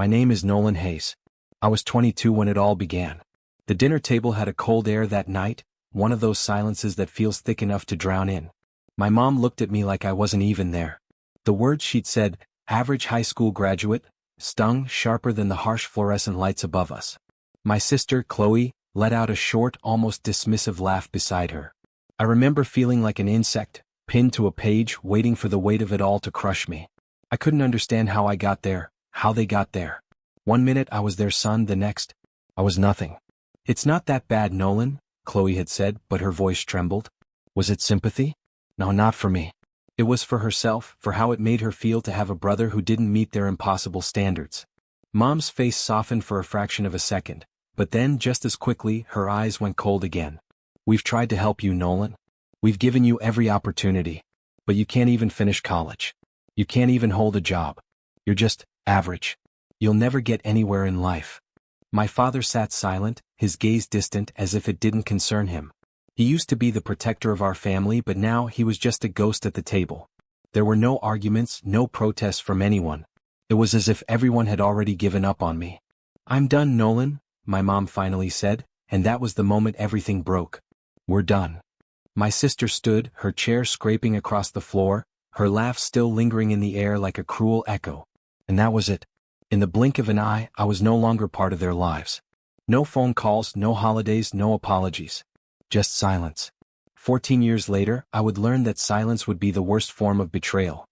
My name is Nolan Hayes. I was 22 when it all began. The dinner table had a cold air that night, one of those silences that feels thick enough to drown in. My mom looked at me like I wasn't even there. The words she'd said, average high school graduate, stung sharper than the harsh fluorescent lights above us. My sister, Chloe, let out a short, almost dismissive laugh beside her. I remember feeling like an insect, pinned to a page, waiting for the weight of it all to crush me. I couldn't understand how I got there, how they got there. One minute I was their son, the next, I was nothing. It's not that bad, Nolan, Chloe had said, but her voice trembled. Was it sympathy? No, not for me. It was for herself, for how it made her feel to have a brother who didn't meet their impossible standards. Mom's face softened for a fraction of a second, but then just as quickly her eyes went cold again. We've tried to help you, Nolan. We've given you every opportunity. But you can't even finish college. You can't even hold a job. You're just average. You'll never get anywhere in life. My father sat silent, his gaze distant as if it didn't concern him. He used to be the protector of our family, but now he was just a ghost at the table. There were no arguments, no protests from anyone. It was as if everyone had already given up on me. I'm done, Nolan, my mom finally said, and that was the moment everything broke. We're done. My sister stood, her chair scraping across the floor, her laugh still lingering in the air like a cruel echo. And that was it. In the blink of an eye, I was no longer part of their lives. No phone calls, no holidays, no apologies. Just silence. 14 years later, I would learn that silence would be the worst form of betrayal.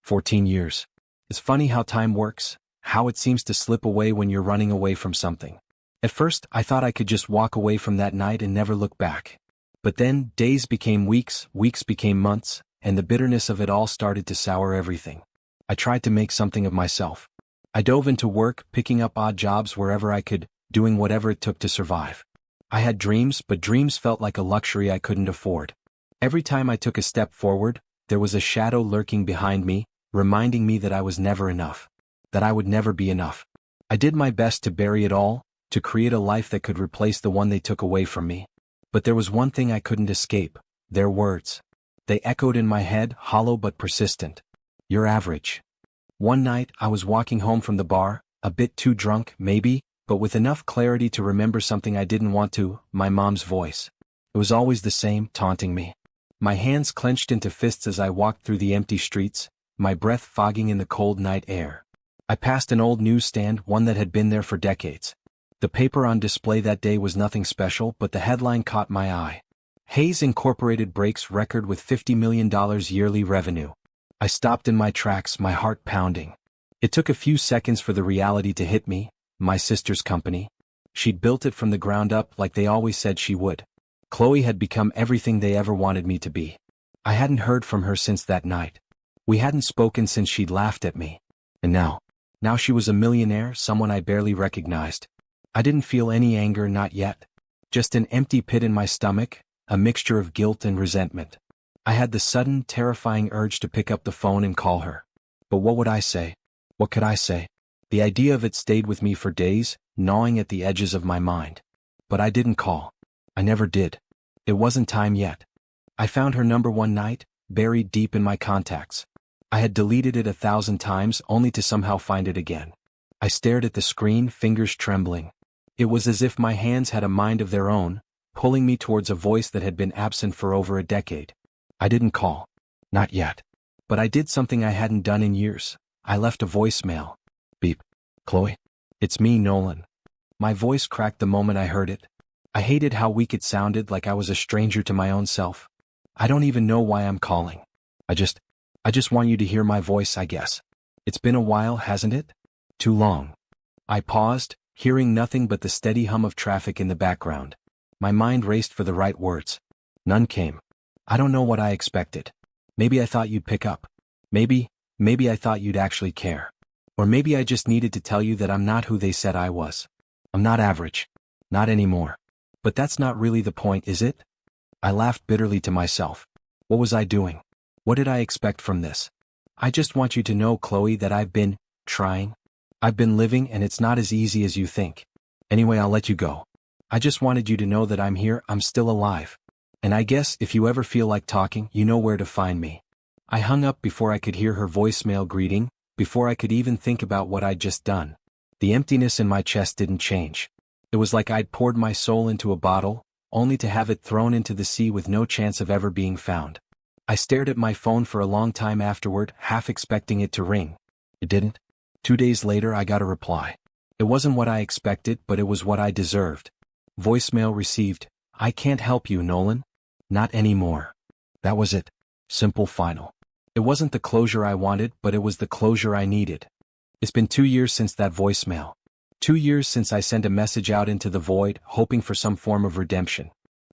14 years. It's funny how time works, how it seems to slip away when you're running away from something. At first, I thought I could just walk away from that night and never look back. But then, days became weeks, weeks became months, and the bitterness of it all started to sour everything. I tried to make something of myself. I dove into work, picking up odd jobs wherever I could, doing whatever it took to survive. I had dreams, but dreams felt like a luxury I couldn't afford. Every time I took a step forward, there was a shadow lurking behind me, reminding me that I was never enough. That I would never be enough. I did my best to bury it all, to create a life that could replace the one they took away from me. But there was one thing I couldn't escape, their words. They echoed in my head, hollow but persistent. You're average. One night, I was walking home from the bar, a bit too drunk, maybe, but with enough clarity to remember something I didn't want to, my mom's voice. It was always the same, taunting me. My hands clenched into fists as I walked through the empty streets, my breath fogging in the cold night air. I passed an old newsstand, one that had been there for decades. The paper on display that day was nothing special, but the headline caught my eye. Hayes Incorporated breaks record with $50 million yearly revenue. I stopped in my tracks, my heart pounding. It took a few seconds for the reality to hit me. My sister's company. She'd built it from the ground up like they always said she would. Chloe had become everything they ever wanted me to be. I hadn't heard from her since that night. We hadn't spoken since she'd laughed at me. And now she was a millionaire, someone I barely recognized. I didn't feel any anger, not yet. Just an empty pit in my stomach, a mixture of guilt and resentment. I had the sudden, terrifying urge to pick up the phone and call her. But what would I say? What could I say? The idea of it stayed with me for days, gnawing at the edges of my mind. But I didn't call. I never did. It wasn't time yet. I found her number one night, buried deep in my contacts. I had deleted it 1,000 times only to somehow find it again. I stared at the screen, fingers trembling. It was as if my hands had a mind of their own, pulling me towards a voice that had been absent for over a decade. I didn't call. Not yet. But I did something I hadn't done in years. I left a voicemail. Beep. Chloe? It's me, Nolan. My voice cracked the moment I heard it. I hated how weak it sounded, like I was a stranger to my own self. I don't even know why I'm calling. I just want you to hear my voice, I guess. It's been a while, hasn't it? Too long. I paused, hearing nothing but the steady hum of traffic in the background. My mind raced for the right words. None came. I don't know what I expected. Maybe I thought you'd pick up. Maybe I thought you'd actually care. Or maybe I just needed to tell you that I'm not who they said I was. I'm not average. Not anymore. But that's not really the point, is it? I laughed bitterly to myself. What was I doing? What did I expect from this? I just want you to know, Chloe, that I've been trying. I've been living, and it's not as easy as you think. Anyway, I'll let you go. I just wanted you to know that I'm here, I'm still alive. And I guess if you ever feel like talking, you know where to find me. I hung up before I could hear her voicemail greeting, before I could even think about what I'd just done. The emptiness in my chest didn't change. It was like I'd poured my soul into a bottle, only to have it thrown into the sea with no chance of ever being found. I stared at my phone for a long time afterward, half expecting it to ring. It didn't. 2 days later I got a reply. It wasn't what I expected, but it was what I deserved. Voicemail received. I can't help you, Nolan. Not anymore. That was it. Simple, final. It wasn't the closure I wanted, but it was the closure I needed. It's been 2 years since that voicemail. 2 years since I sent a message out into the void, hoping for some form of redemption.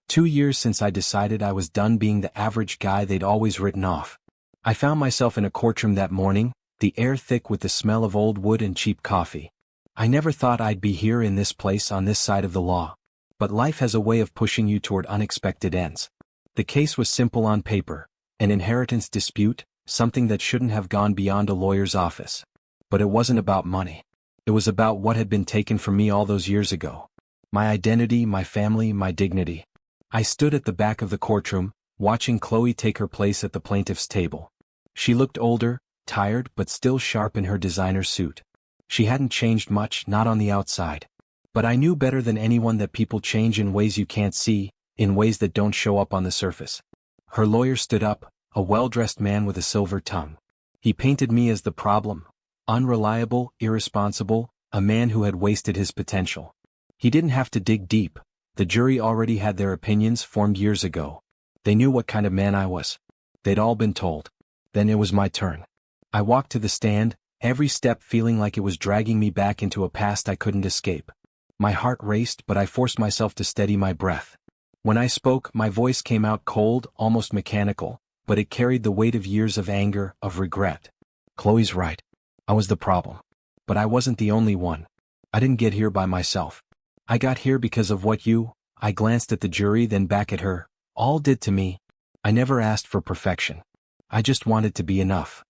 2 years since I decided I was done being the average guy they'd always written off. I found myself in a courtroom that morning, the air thick with the smell of old wood and cheap coffee. I never thought I'd be here in this place on this side of the law. But life has a way of pushing you toward unexpected ends. The case was simple on paper, an inheritance dispute, something that shouldn't have gone beyond a lawyer's office. But it wasn't about money. It was about what had been taken from me all those years ago. My identity, my family, my dignity. I stood at the back of the courtroom, watching Chloe take her place at the plaintiff's table. She looked older, tired, but still sharp in her designer suit. She hadn't changed much, not on the outside. But I knew better than anyone that people change in ways you can't see, in ways that don't show up on the surface. Her lawyer stood up, a well-dressed man with a silver tongue. He painted me as the problem. Unreliable, irresponsible, a man who had wasted his potential. He didn't have to dig deep. The jury already had their opinions formed years ago. They knew what kind of man I was. They'd all been told. Then it was my turn. I walked to the stand, every step feeling like it was dragging me back into a past I couldn't escape. My heart raced, but I forced myself to steady my breath. When I spoke, my voice came out cold, almost mechanical, but it carried the weight of years of anger, of regret. Chloe's right. I was the problem. But I wasn't the only one. I didn't get here by myself. I got here because of what you, I glanced at the jury, then back at her, all did to me. I never asked for perfection. I just wanted to be enough.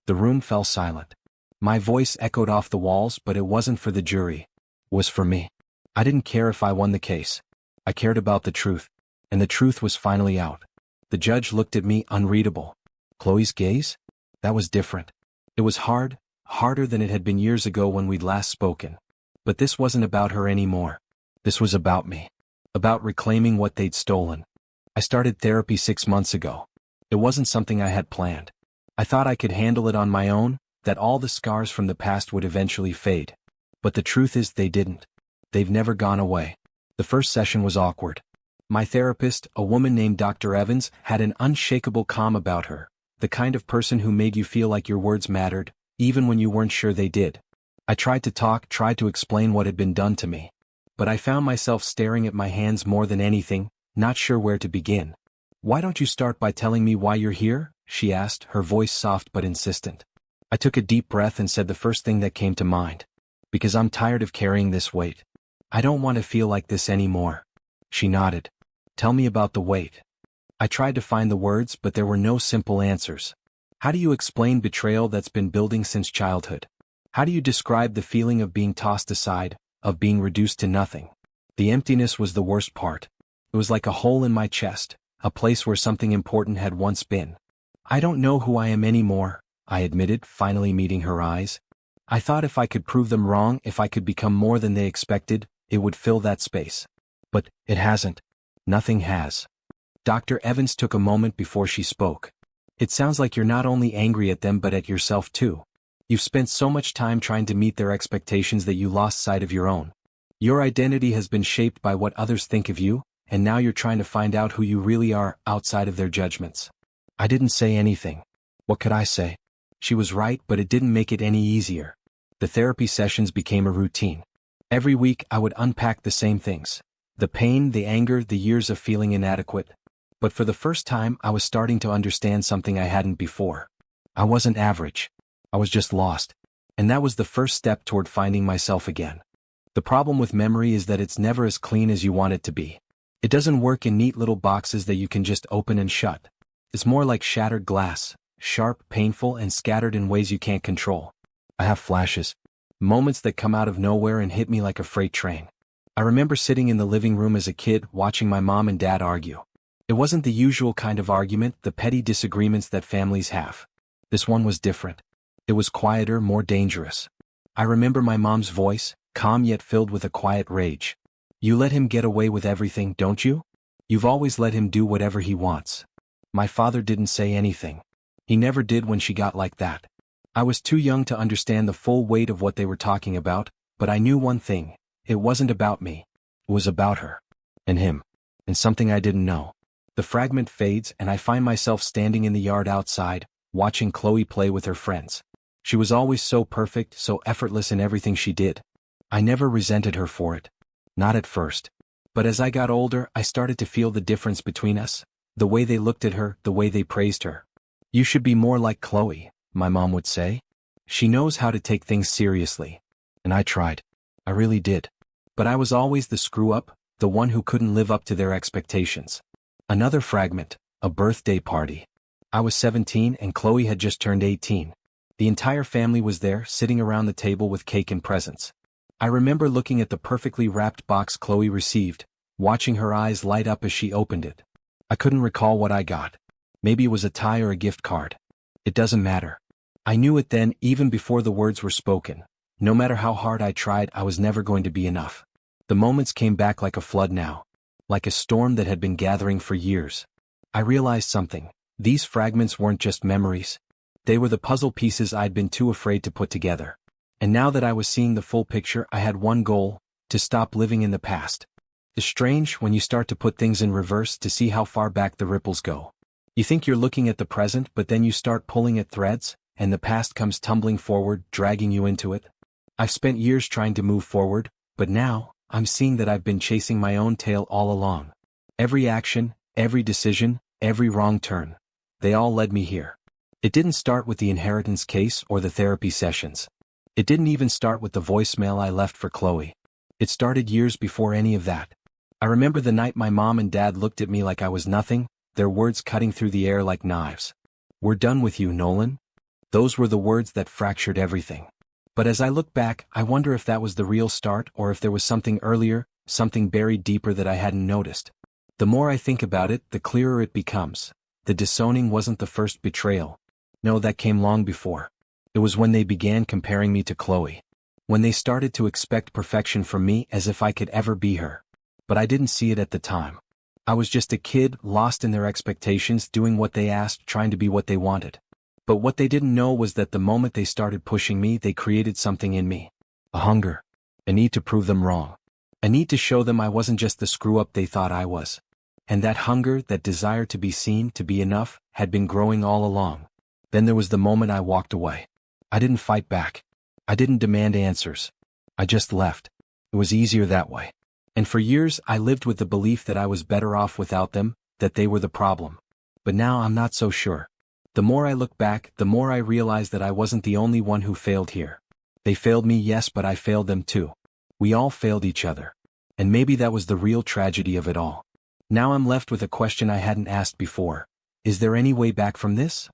The room fell silent. My voice echoed off the walls, but it wasn't for the jury. It was for me. I didn't care if I won the case. I cared about the truth. And the truth was finally out. The judge looked at me, unreadable. Chloe's gaze? That was different. It was hard, harder than it had been years ago when we'd last spoken. But this wasn't about her anymore. This was about me. About reclaiming what they'd stolen. I started therapy 6 months ago. It wasn't something I had planned. I thought I could handle it on my own, that all the scars from the past would eventually fade. But the truth is they didn't. They've never gone away. The first session was awkward. My therapist, a woman named Dr. Evans, had an unshakable calm about her, the kind of person who made you feel like your words mattered, even when you weren't sure they did. I tried to talk, tried to explain what had been done to me. But I found myself staring at my hands more than anything, not sure where to begin. Why don't you start by telling me why you're here? She asked, her voice soft but insistent. I took a deep breath and said the first thing that came to mind. Because I'm tired of carrying this weight. I don't want to feel like this anymore. She nodded. Tell me about the weight. I tried to find the words, but there were no simple answers. How do you explain betrayal that's been building since childhood? How do you describe the feeling of being tossed aside, of being reduced to nothing? The emptiness was the worst part. It was like a hole in my chest, a place where something important had once been. I don't know who I am anymore, I admitted, finally meeting her eyes. I thought if I could prove them wrong, if I could become more than they expected, it would fill that space. But it hasn't. Nothing has. Dr. Evans took a moment before she spoke. It sounds like you're not only angry at them but at yourself too. You've spent so much time trying to meet their expectations that you lost sight of your own. Your identity has been shaped by what others think of you, and now you're trying to find out who you really are outside of their judgments. I didn't say anything. What could I say? She was right, but it didn't make it any easier. The therapy sessions became a routine. Every week I would unpack the same things. The pain, the anger, the years of feeling inadequate. But for the first time I was starting to understand something I hadn't before. I wasn't average. I was just lost. And that was the first step toward finding myself again. The problem with memory is that it's never as clean as you want it to be. It doesn't work in neat little boxes that you can just open and shut. It's more like shattered glass, sharp, painful, and scattered in ways you can't control. I have flashes. Moments that come out of nowhere and hit me like a freight train. I remember sitting in the living room as a kid, watching my mom and dad argue. It wasn't the usual kind of argument, the petty disagreements that families have. This one was different. It was quieter, more dangerous. I remember my mom's voice, calm yet filled with a quiet rage. You let him get away with everything, don't you? You've always let him do whatever he wants. My father didn't say anything. He never did when she got like that. I was too young to understand the full weight of what they were talking about, but I knew one thing. It wasn't about me. It was about her. And him. And something I didn't know. The fragment fades and I find myself standing in the yard outside, watching Chloe play with her friends. She was always so perfect, so effortless in everything she did. I never resented her for it. Not at first. But as I got older, I started to feel the difference between us. The way they looked at her, the way they praised her. You should be more like Chloe, my mom would say. She knows how to take things seriously. And I tried. I really did. But I was always the screw-up, the one who couldn't live up to their expectations. Another fragment, a birthday party. I was 17 and Chloe had just turned 18. The entire family was there, sitting around the table with cake and presents. I remember looking at the perfectly wrapped box Chloe received, watching her eyes light up as she opened it. I couldn't recall what I got. Maybe it was a tie or a gift card. It doesn't matter. I knew it then, even before the words were spoken. No matter how hard I tried, I was never going to be enough. The moments came back like a flood now. Like a storm that had been gathering for years. I realized something. These fragments weren't just memories. They were the puzzle pieces I'd been too afraid to put together. And now that I was seeing the full picture, I had one goal: to stop living in the past. It's strange when you start to put things in reverse to see how far back the ripples go. You think you're looking at the present, but then you start pulling at threads, and the past comes tumbling forward, dragging you into it. I've spent years trying to move forward, but now, I'm seeing that I've been chasing my own tail all along. Every action, every decision, every wrong turn. They all led me here. It didn't start with the inheritance case or the therapy sessions. It didn't even start with the voicemail I left for Chloe. It started years before any of that. I remember the night my mom and dad looked at me like I was nothing, their words cutting through the air like knives. "We're done with you, Nolan." Those were the words that fractured everything. But as I look back, I wonder if that was the real start or if there was something earlier, something buried deeper that I hadn't noticed. The more I think about it, the clearer it becomes. The disowning wasn't the first betrayal. No, that came long before. It was when they began comparing me to Chloe. When they started to expect perfection from me as if I could ever be her. But I didn't see it at the time. I was just a kid, lost in their expectations, doing what they asked, trying to be what they wanted. But what they didn't know was that the moment they started pushing me, they created something in me. A hunger. A need to prove them wrong. A need to show them I wasn't just the screw-up they thought I was. And that hunger, that desire to be seen, to be enough, had been growing all along. Then there was the moment I walked away. I didn't fight back. I didn't demand answers. I just left. It was easier that way. And for years I lived with the belief that I was better off without them, that they were the problem. But now I'm not so sure. The more I look back, the more I realize that I wasn't the only one who failed here. They failed me, yes, but I failed them too. We all failed each other. And maybe that was the real tragedy of it all. Now I'm left with a question I hadn't asked before. Is there any way back from this?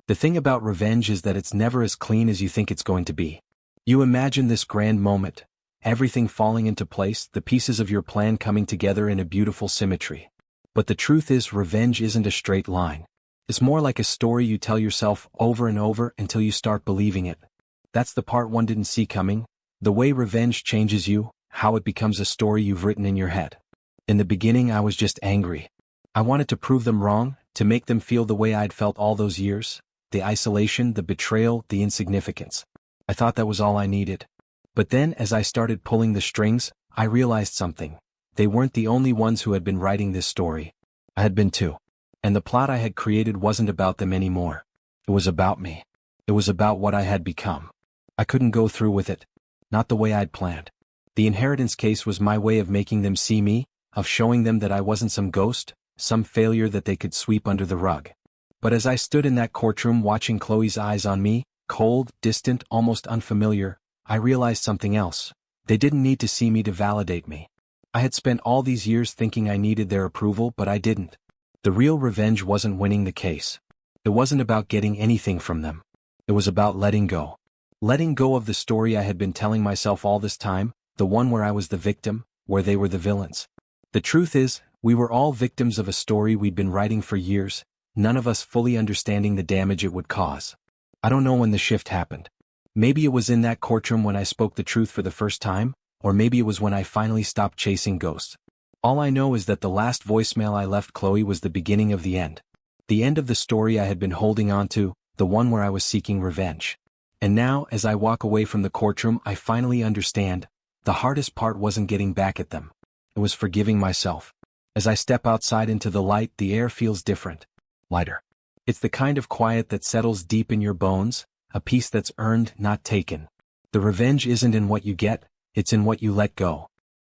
The thing about revenge is that it's never as clean as you think it's going to be. You imagine this grand moment. Everything falling into place, the pieces of your plan coming together in a beautiful symmetry. But the truth is, revenge isn't a straight line. It's more like a story you tell yourself over and over until you start believing it. That's the part one didn't see coming. The way revenge changes you, how it becomes a story you've written in your head. In the beginning, I was just angry. I wanted to prove them wrong, to make them feel the way I'd felt all those years. The isolation, the betrayal, the insignificance. I thought that was all I needed. But then, as I started pulling the strings, I realized something. They weren't the only ones who had been writing this story. I had been too. And the plot I had created wasn't about them anymore. It was about me. It was about what I had become. I couldn't go through with it. Not the way I'd planned. The inheritance case was my way of making them see me, of showing them that I wasn't some ghost, some failure that they could sweep under the rug. But as I stood in that courtroom watching Chloe's eyes on me, cold, distant, almost unfamiliar, I realized something else. They didn't need to see me to validate me. I had spent all these years thinking I needed their approval, but I didn't. The real revenge wasn't winning the case. It wasn't about getting anything from them. It was about letting go. Letting go of the story I had been telling myself all this time, the one where I was the victim, where they were the villains. The truth is, we were all victims of a story we'd been writing for years, none of us fully understanding the damage it would cause. I don't know when the shift happened. Maybe it was in that courtroom when I spoke the truth for the first time, or maybe it was when I finally stopped chasing ghosts. All I know is that the last voicemail I left Chloe was the beginning of the end. The end of the story I had been holding on to, the one where I was seeking revenge. And now, as I walk away from the courtroom, I finally understand. The hardest part wasn't getting back at them. It was forgiving myself. As I step outside into the light, the air feels different. Lighter. It's the kind of quiet that settles deep in your bones, a peace that's earned, not taken. The revenge isn't in what you get, it's in what you let go.